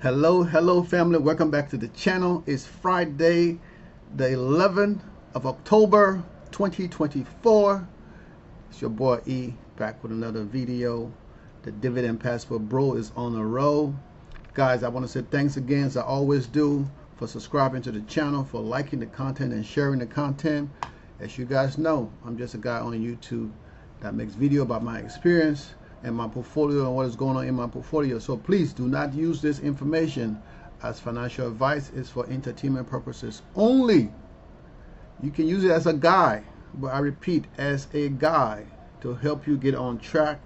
Hello family, welcome back to the channel. It's Friday the 11th of October 2024. It's your boy E back with another video. The dividend passport bro is on the roll. Guys, I want to say thanks again, as I always do, for subscribing to the channel, for liking the content and sharing the content. As you guys know, I'm just a guy on YouTube that makes video about my experience and my portfolio and what is going on in my portfolio. So please do not use this information as financial advice. It's for entertainment purposes only. You can use it as a guide, but I repeat, as a guide to help you get on track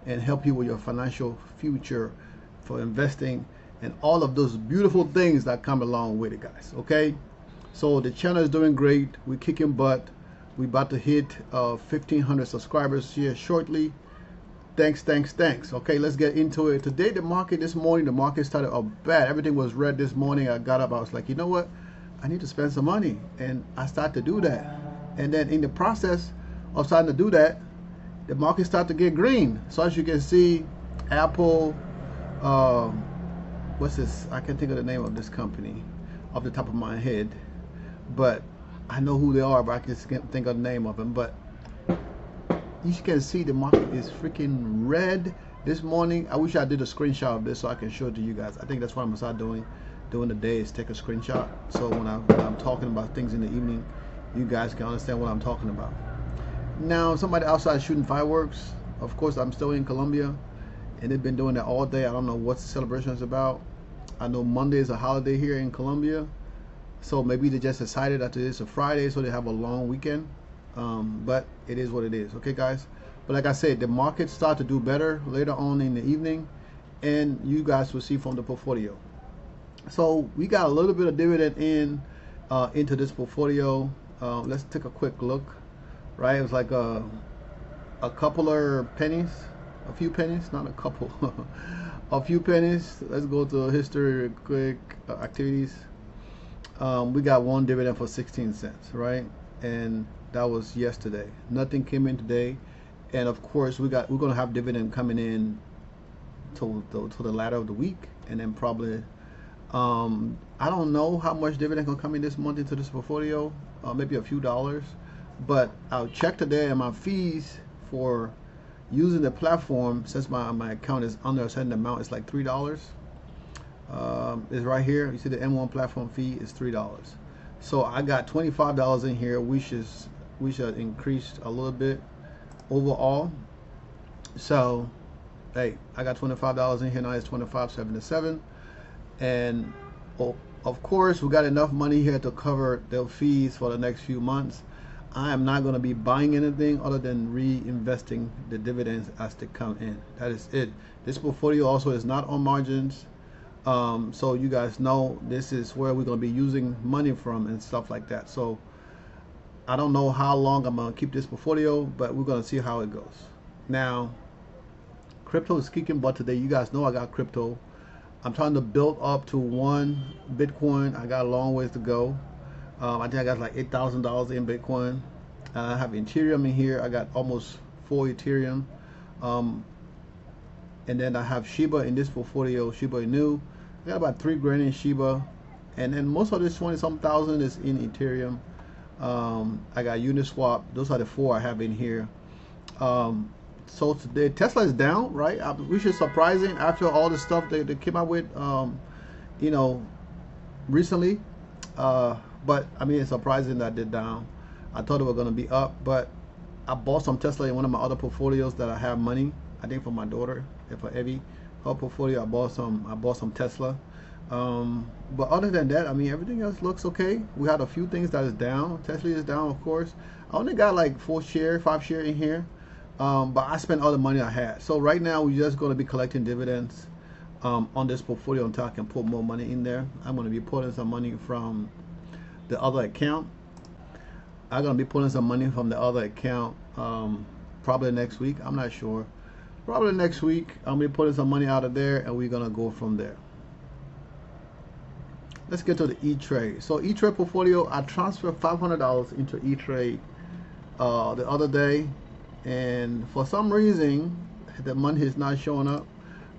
and help you with your financial future, for investing and all of those beautiful things that come along with it, guys. Okay, so the channel is doing great. We're kicking butt. We're about to hit 1,500 subscribers here shortly. Thanks. Okay, let's get into it. Today, this morning, the market started off bad. Everything was red this morning. I got up, I was like, you know what? I need to spend some money. And I started to do that. And then in the process of starting to do that, the market started to get green. So as you can see, Apple, what's this? I can't think of the name of this company off the top of my head. But I know who they are, but I just can't think of the name of them. But you can see the market is freaking red this morning. I wish I did a screenshot of this so I can show it to you guys. I think that's what I'm gonna start doing during the day, is take a screenshot, so when I'm talking about things in the evening, you guys can understand what I'm talking about. Now, somebody outside shooting fireworks. Of course, I'm still in Colombia, and they've been doing that all day. I don't know what the celebration is about. I know Monday is a holiday here in Colombia, so maybe they just decided that it's a Friday, so they have a long weekend. But it is what it is. Okay, guys, but like I said, the market start to do better later on in the evening, and you guys will see from the portfolio. So we got a little bit of dividend into this portfolio. Let's take a quick look. Right, it was like a couple of pennies, a few pennies, not a couple, a few pennies. Let's go to history real quick. Activities. We got one dividend for 16 cents, right? And that was yesterday. Nothing came in today, and of course we're gonna have dividend coming in to the latter of the week, and then probably I don't know how much dividend gonna come in this month into this portfolio. Maybe a few dollars, but I'll check today, and my fees for using the platform, since my account is under a certain amount, it's like $3. It's right here. You see the M1 platform fee is $3. So I got $25 in here, which should increase a little bit overall. So hey, I got $25 in here now. It's $25.77, and of course we got enough money here to cover the fees for the next few months. I am not going to be buying anything other than reinvesting the dividends as they come in. That is it. This portfolio also is not on margins. So you guys know this is where we're going to be using money from and stuff like that. So I don't know how long I'm going to keep this portfolio, but we're going to see how it goes. Now, crypto is kicking butt today. You guys know I got crypto. I'm trying to build up to 1 Bitcoin. I got a long ways to go. I think I got like $8,000 in Bitcoin. I have Ethereum in here. I got almost 4 Ethereum. And then I have Shiba in this portfolio, Shiba Inu. I got about 3 grand in Shiba, and then most of this 20-some thousand is in Ethereum. I got Uniswap. Those are the 4 I have in here. So today Tesla is down, right? Which is surprising after all the stuff they came out with, you know, recently. But I mean, it's surprising that they're down. I thought it was going to be up, but I bought some Tesla in one of my other portfolios that I have money. I think for my daughter, for Evie, her portfolio, I bought some Tesla. But other than that, I mean, everything else looks okay. We had a few things that is down. Tesla is down, of course. I only got like 5 share in here, but I spent all the money I had. So right now, we're just going to be collecting dividends on this portfolio until I can put more money in there. I'm going to be putting some money from the other account. I'm going to be putting some money from the other account probably next week. I'm not sure. Probably next week, I'm going to be putting some money out of there, and we're going to go from there. Let's get to the E-Trade. So E-Trade portfolio, I transferred $500 into E-Trade the other day, and for some reason, the money is not showing up,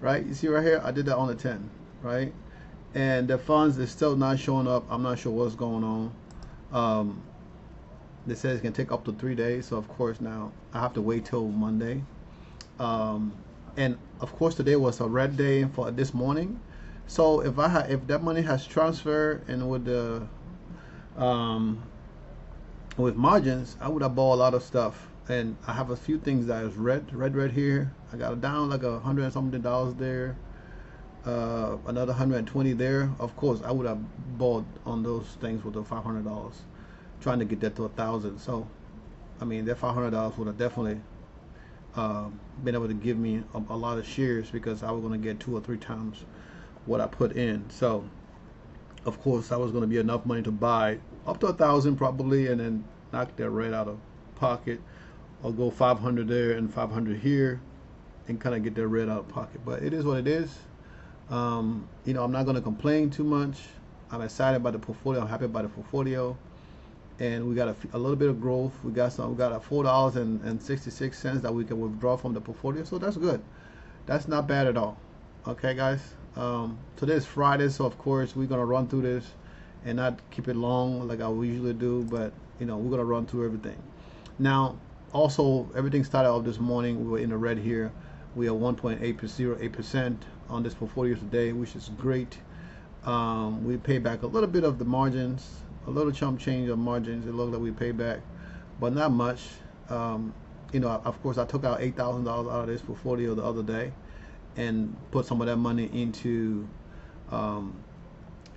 right? You see right here, I did that on the 10, right? and the funds is still not showing up. I'm not sure what's going on. They said it can take up to 3 days, so of course now I have to wait till Monday. And of course today was a red day for this morning. So if if that money has transferred and with the with margins, I would have bought a lot of stuff. And I have a few things that is red here. I got down like $100 and something there. Another 120 there. Of course, I would have bought on those things with the $500, trying to get that to 1,000. So, I mean, that $500 would have definitely been able to give me a lot of shares, because I was going to get 2 or 3 times what I put in. So, of course, that was going to be enough money to buy up to 1,000 probably, and then knock that red out of pocket. I'll go 500 there and 500 here, and kind of get that red out of pocket. But it is what it is. You know, I'm not going to complain too much. I'm excited about the portfolio. I'm happy about the portfolio, and we got a little bit of growth. We got a $4.66 that we can withdraw from the portfolio, so that's good. That's not bad at all. Okay, guys. Today is Friday, so of course we're gonna run through this and not keep it long like I usually do. But you know, we're gonna run through everything. Now, also, everything started off this morning. We were in the red here. We are 1.808% on this portfolio today, which is great. We paid back a little bit of the margins, a little chump change of margins. It looked like we paid back, but not much. You know, of course, I took out $8,000 out of this portfolio the other day and put some of that money into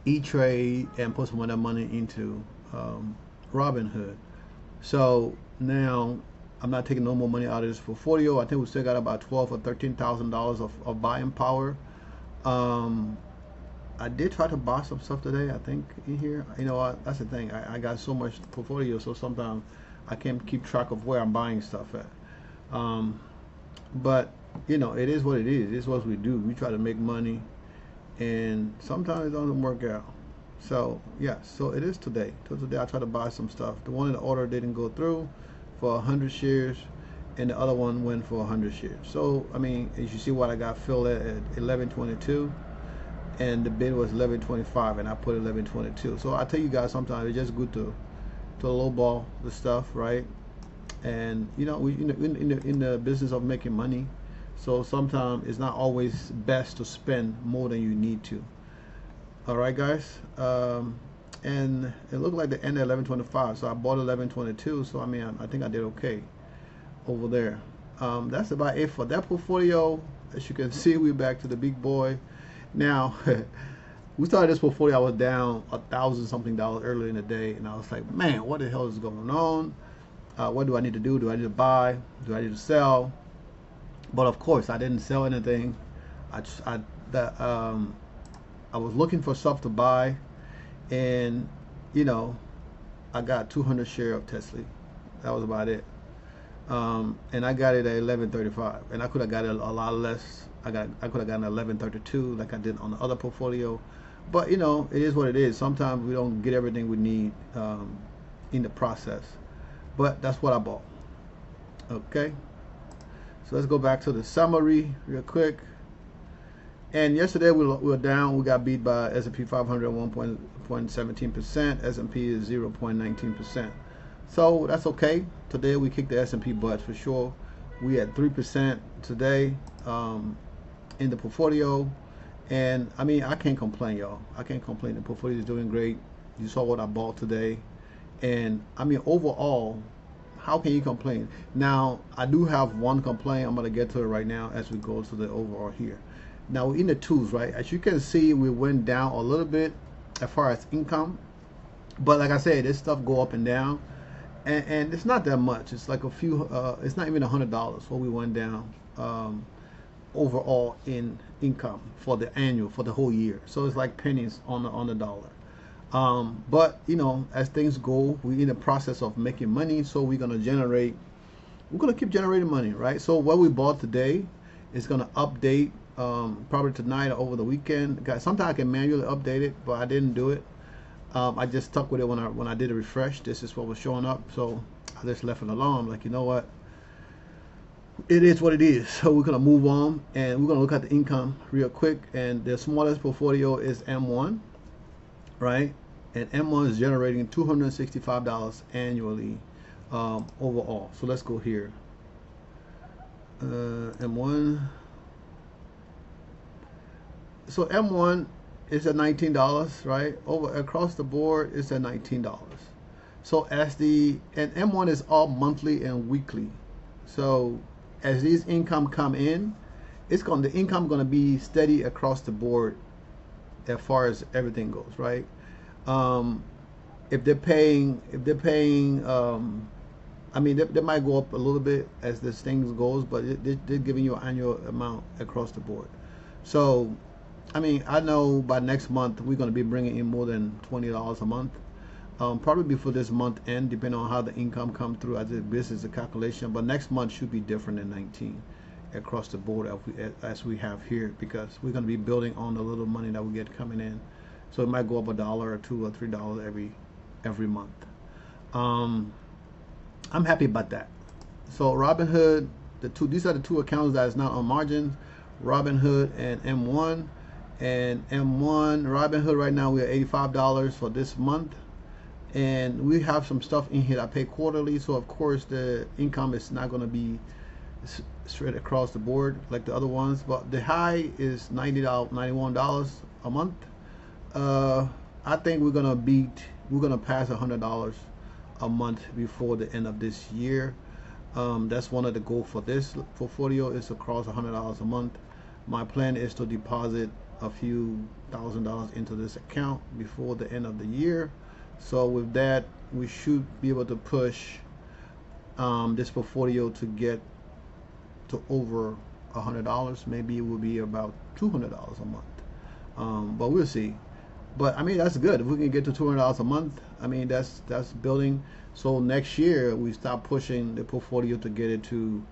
E-Trade and put some of that money into Robinhood. So now I'm not taking no more money out of this portfolio. I think we still got about $12,000 or $13,000 of buying power. I did try to buy some stuff today, I think, in here. You know what? That's the thing. I got so much portfolio, so sometimes I can't keep track of where I'm buying stuff at. But you know, it is what it is. It's what we do. We try to make money, and sometimes it doesn't work out. So yeah, so it is today. So today I tried to buy some stuff. The one in the order didn't go through for 100 shares, and the other one went for 100 shares. So I mean, as you see, what I got filled at 11.22, and the bid was 11.25, and I put 11.22. So I tell you guys, sometimes it's just good to lowball the stuff, right? And you know, we in the business of making money. So sometimes it's not always best to spend more than you need to. All right, guys. And it looked like the end at 11.25, so I bought 11.22. So I mean, I think I did okay over there. That's about it for that portfolio. As you can see, we're back to the big boy. Now, we started this portfolio. I was down $1,000 something earlier in the day, and I was like, man, what the hell is going on? What do I need to do? Do I need to buy? Do I need to sell? But of course, I didn't sell anything. I was looking for stuff to buy, and you know, I got 200 shares of Tesla. That was about it. And I got it at 11.35, and I could have got it a lot less. I could have gotten 11.32 like I did on the other portfolio. But you know, it is what it is. Sometimes we don't get everything we need in the process. But that's what I bought. Okay. So let's go back to the summary real quick. And yesterday we were down. We got beat by S&P 500 1.17%. S&P is 0.19%. So that's okay. Today we kicked the S&P butt for sure. We at 3% today in the portfolio. And I mean, I can't complain, y'all. I can't complain. The portfolio is doing great. You saw what I bought today. And I mean, overall, how can you complain? Now, I do have one complaint. I'm going to get to it right now as we go to the overall here. Now, we're in the twos, right? As you can see, we went down a little bit as far as income. But like I said, this stuff go up and down. And it's not that much. It's like a few, it's not even $100 what we went down overall in income for the annual, for the whole year. So it's like pennies on the dollar. But you know, as things go, we're in the process of making money, so we're gonna keep generating money, right? So what we bought today is gonna update probably tonight or over the weekend. Guys, sometimes I can manually update it, but I didn't do it. I just stuck with it when I did a refresh. This is what was showing up, so I just left it alone. I'm like, you know what? it is what it is. So we're gonna move on, and we're gonna look at the income real quick. And the smallest portfolio is M1, right? And M1 is generating $265 annually overall. So let's go here. M1. So M1 is at $19, right? Over across the board, it's at $19. So and M1 is all monthly and weekly. So as these income come in, the income gonna be steady across the board as far as everything goes, right? If they're paying, I mean, they might go up a little bit as this thing goes, but they're giving you an annual amount across the board. So, I mean, I know by next month we're going to be bringing in more than $20 a month. Probably before this month end, depending on how the income comes through. As this is a calculation, but next month should be different than 19 across the board as we have here, because we're going to be building on the little money that we get coming in. So it might go up $1 or $2 or $3 every month. I'm happy about that. So Robinhood, these are the two accounts that is not on margins, Robinhood and M1. And M1, Robinhood right now we're at $85 for this month. And we have some stuff in here that I pay quarterly, so of course the income is not going to be straight across the board like the other ones. But the high is $91 a month. I think we're gonna pass $100 a month before the end of this year. That's one of the goals for this portfolio, is to cross $100 a month. My plan is to deposit a few $1,000s into this account before the end of the year. So with that, we should be able to push this portfolio to get to over $100. Maybe it will be about $200 a month, but we'll see. But I mean, that's good if we can get to $200 a month. I mean, that's building. So next year we start pushing the portfolio to get it to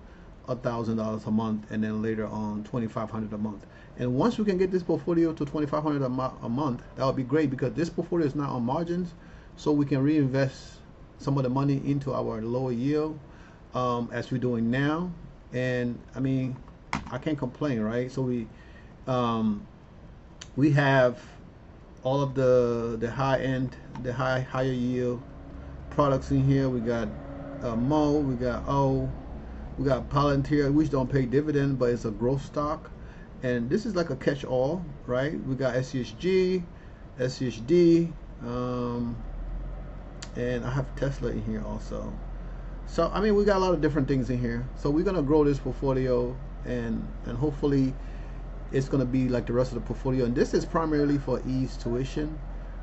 $1,000 a month, and then later on $2,500 a month. And once we can get this portfolio to $2,500 a month, that would be great, because this portfolio is not on margins, so we can reinvest some of the money into our lower yield, as we're doing now. And I mean, I can't complain, right? So we have all of the high end, higher yield products in here. We got Mo, we got O, we got Palantir, which don't pay dividend, but it's a growth stock. And this is like a catch-all, right? We got SCHG, SCHD, and I have Tesla in here also. So I mean, we got a lot of different things in here. So we're gonna grow this portfolio, and hopefully it's gonna be like the rest of the portfolio. And this is primarily for ease tuition.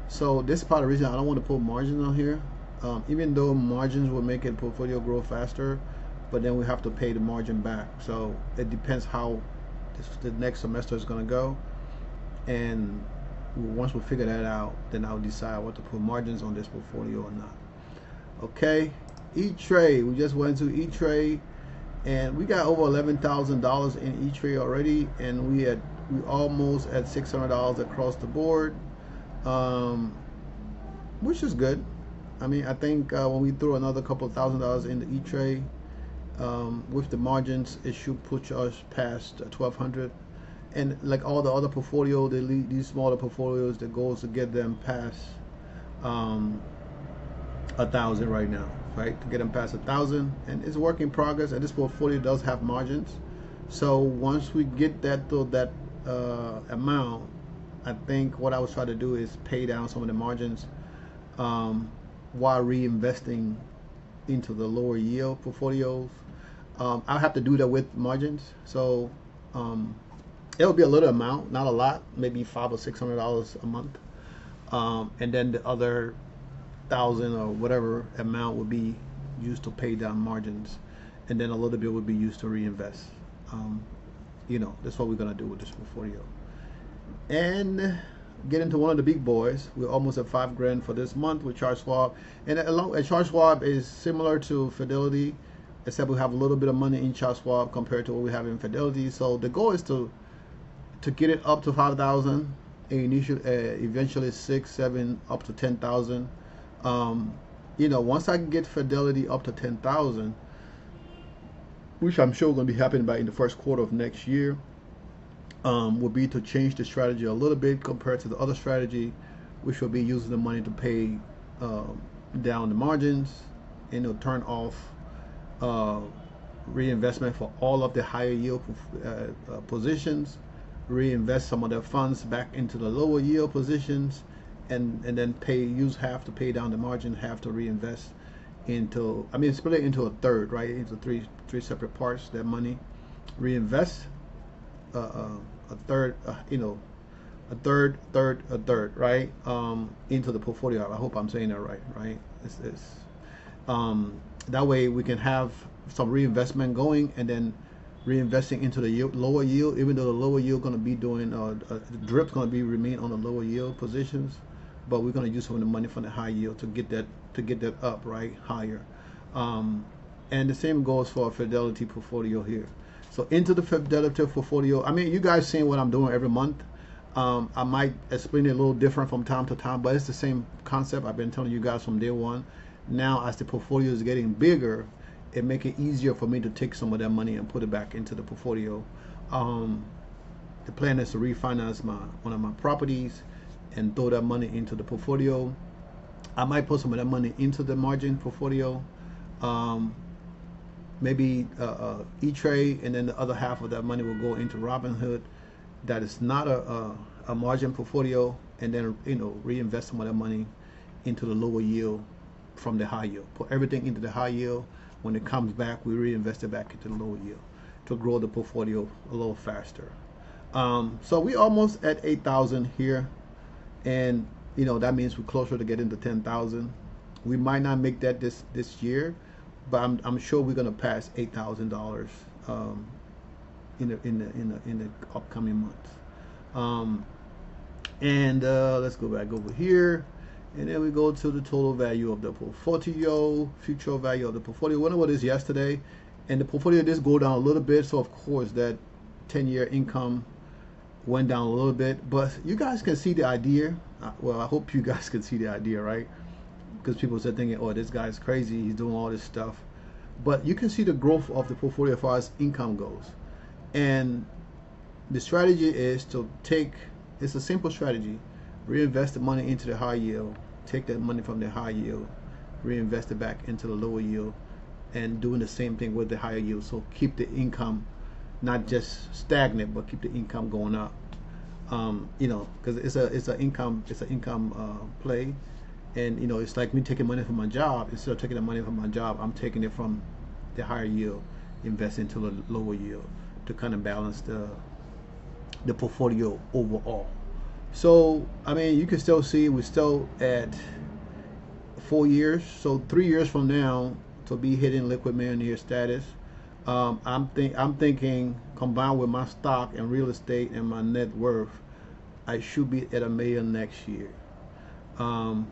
So this is part of the reason I don't want to put margins on here, even though margins will make a portfolio grow faster, but then we have to pay the margin back. So it depends how the next semester is gonna go, and once we figure that out, then I'll decide what to put margins on this portfolio or not. Okay, E-Trade, we just went to E-Trade, and we got over $11,000 in E-Trade already, and we almost at $600 across the board, which is good. I mean, I think when we throw another couple of $1,000s in the E-Trade, with the margins, it should push us past 1,200. And like all the other portfolio, these smaller portfolios, the goal is to get them past 1,000 right now, right? To get them past 1,000, and it's work in progress. And this portfolio does have margins, so once we get that to that amount, I think what I was trying to do is pay down some of the margins while reinvesting into the lower yield portfolios. I'll have to do that with margins, so it'll be a little amount, not a lot, maybe $500 or $600 a month, and then the other 1,000 or whatever amount would be used to pay down margins, and then a little bit would be used to reinvest. You know, that's what we're gonna do with this portfolio. And get into one of the big boys. We're almost at $5 grand for this month with Charles Schwab, and Charles Schwab is similar to Fidelity, except we have a little bit of money in Charles Schwab compared to what we have in Fidelity. So the goal is to get it up to 5,000, eventually 6, 7, up to 10,000. You know, once I can get Fidelity up to 10,000, which I'm sure going to be happening by in the first quarter of next year, will be to change the strategy a little bit compared to the other strategy, which will be using the money to pay down the margins, and it'll turn off reinvestment for all of the higher yield positions, reinvest some of their funds back into the lower yield positions, and then use half to pay down the margin, half to reinvest into, I mean, split it into a third, right? Into three separate parts. That money, reinvest a third, a third, right? Into the portfolio. I hope I'm saying that right? That way we can have some reinvestment going, and then reinvesting into the lower yield, even though the lower yield going to be doing, the drip's going to be remain on the lower yield positions, but we're going to use some of the money from the high yield to get that up, right, higher. And the same goes for a Fidelity portfolio here. So into the Fidelity portfolio, I mean, you guys seeing what I'm doing every month. I might explain it a little different from time to time, but it's the same concept I've been telling you guys from day one. Now, as the portfolio is getting bigger, it makes it easier for me to take some of that money and put it back into the portfolio. The plan is to refinance one of my properties and throw that money into the portfolio. I might put some of that money into the margin portfolio, maybe E-Trade, and then the other half of that money will go into Robinhood. That is not a margin portfolio, and then reinvest some of that money into the lower yield from the high yield. Put everything into the high yield. When it comes back, we reinvest it back into the lower yield to grow the portfolio a little faster. So we almost at 8,000 here, and that means we're closer to getting to 10,000. We might not make that this year, but I'm sure we're gonna pass $8,000 in the upcoming months. Let's go back over here. And then we go to the total value of the portfolio, future value of the portfolio. We know what it is yesterday, and the portfolio did go down a little bit. So of course that 10-year income went down a little bit, but you guys can see the idea. Well, I hope you guys can see the idea, right? Because people are thinking, oh, this guy's crazy, he's doing all this stuff. But you can see the growth of the portfolio as far as income goes. And the strategy is to it's a simple strategy. Reinvest the money into the high yield, take that money from the high yield, reinvest it back into the lower yield, and doing the same thing with the higher yield. So keep the income not just stagnant, but keep the income going up. Because it's an income play, and it's like me taking money from my job. Instead of taking the money from my job, I'm taking it from the higher yield, invest into the lower yield to kind of balance the portfolio overall. So, I mean, you can still see we're still at 4 years. So 3 years from now, to be hitting liquid millionaire status, I'm thinking combined with my stock and real estate and my net worth, I should be at $1 million next year. I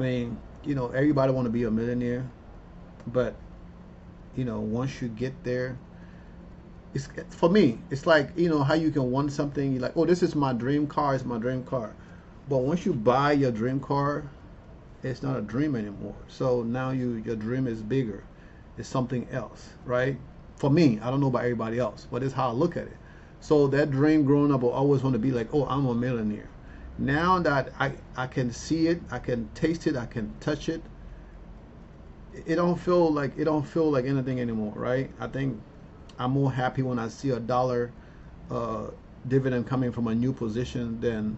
mean, everybody want to be a millionaire, but once you get there, for me, it's like, how you can want something, you're like, oh, this is my dream car, it's my dream car. But once you buy your dream car, it's not a dream anymore. So now your dream is bigger. It's something else, right? For me, I don't know about everybody else, but it's how I look at it. So that dream growing up, I always want to be like, oh, I'm a millionaire. Now that I can see it, I can taste it, I can touch it, it don't feel like anything anymore, right? I think I'm more happy when I see $1 dividend coming from a new position than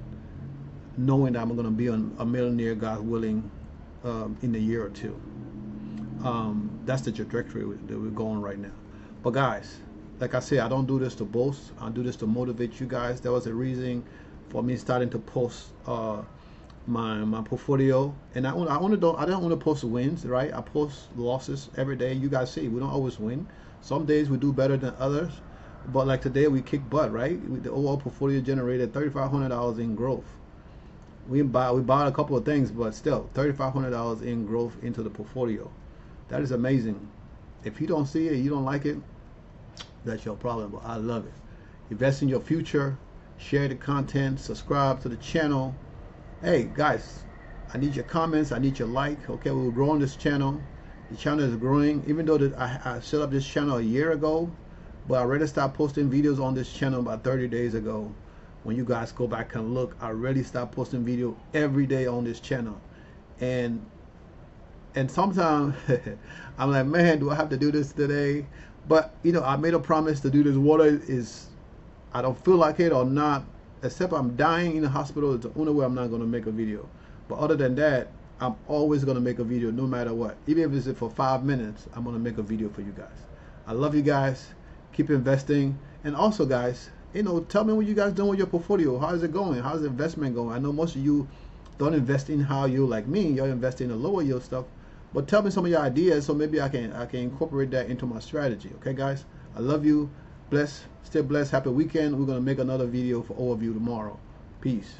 knowing that I'm going to be a millionaire, God willing, in a year or two. That's the trajectory that we're going right now. But guys, like I said, I don't do this to boast. I do this to motivate you guys. That was a reason for me starting to post my portfolio. And I don't want to post wins, right? I post losses every day. You guys see, we don't always win. Some days we do better than others, but like today we kick butt, right? The overall portfolio generated $3,500 in growth. We bought a couple of things, but still $3,500 in growth into the portfolio. That is amazing. If you don't see it, you don't like it, that's your problem, but I love it. Invest in your future, share the content, subscribe to the channel. Hey guys, I need your comments, I need your like. Okay, we're growing this channel, The channel is growing, even though I set up this channel a year ago, but I already started posting videos on this channel about 30 days ago. When you guys go back and look, I already start posting video every day on this channel. And sometimes I'm like, man, do I have to do this today? But you know, I made a promise to do this. Whether is I don't feel like it or not, except I'm dying in the hospital, it's the only way I'm not going to make a video. But other than that, I'm always going to make a video no matter what. Even if it's for 5 minutes, I'm going to make a video for you guys. I love you guys. Keep investing. And also, guys, you know, tell me what you guys doing with your portfolio. How is it going? How's the investment going? I know most of you don't invest in high yield like me. You're investing in the lower yield stuff. But tell me some of your ideas so maybe I can incorporate that into my strategy. Okay, guys? I love you. Bless. Stay blessed. Happy weekend. We're going to make another video for all of you tomorrow. Peace.